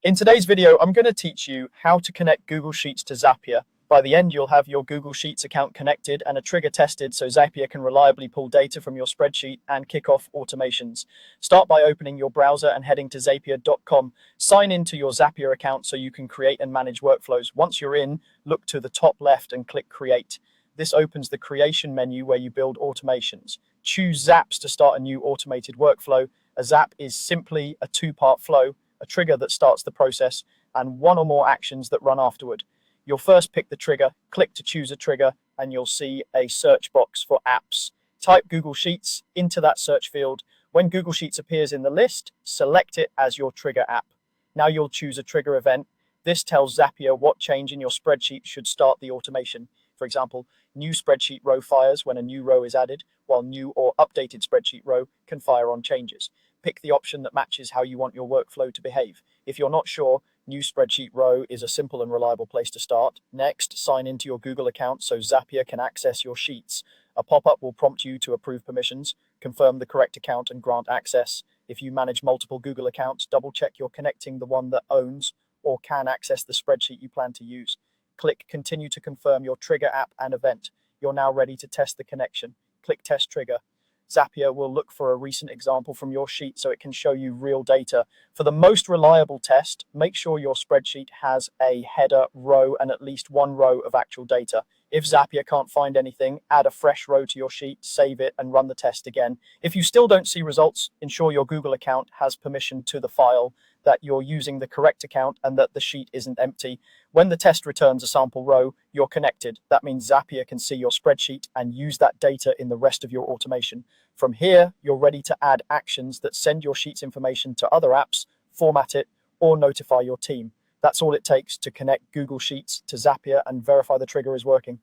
In today's video, I'm going to teach you how to connect Google Sheets to Zapier. By the end, you'll have your Google Sheets account connected and a trigger tested so Zapier can reliably pull data from your spreadsheet and kick off automations. Start by opening your browser and heading to zapier.com. Sign into your Zapier account so you can create and manage workflows. Once you're in, look to the top left and click Create. This opens the creation menu where you build automations. Choose Zaps to start a new automated workflow. A Zap is simply a two-part flow, a trigger that starts the process, and one or more actions that run afterward. You'll first pick the trigger, click to choose a trigger, and you'll see a search box for apps. Type Google Sheets into that search field. When Google Sheets appears in the list, select it as your trigger app. Now you'll choose a trigger event. This tells Zapier what change in your spreadsheet should start the automation. For example, new spreadsheet row fires when a new row is added, while new or updated spreadsheet row can fire on changes. Pick the option that matches how you want your workflow to behave. If you're not sure, new spreadsheet row is a simple and reliable place to start. Next, sign into your Google account so Zapier can access your sheets. A pop-up will prompt you to approve permissions, confirm the correct account, and grant access. If you manage multiple Google accounts, double-check you're connecting the one that owns or can access the spreadsheet you plan to use. Click Continue to confirm your trigger app and event. You're now ready to test the connection. Click Test Trigger. Zapier will look for a recent example from your sheet so it can show you real data. For the most reliable test, make sure your spreadsheet has a header, row, and at least one row of actual data. If Zapier can't find anything, add a fresh row to your sheet, save it, and run the test again. If you still don't see results, ensure your Google account has permission to the file, that you're using the correct account, and that the sheet isn't empty. When the test returns a sample row, you're connected. That means Zapier can see your spreadsheet and use that data in the rest of your automation. From here, you're ready to add actions that send your sheet's information to other apps, format it, or notify your team. That's all it takes to connect Google Sheets to Zapier and verify the trigger is working.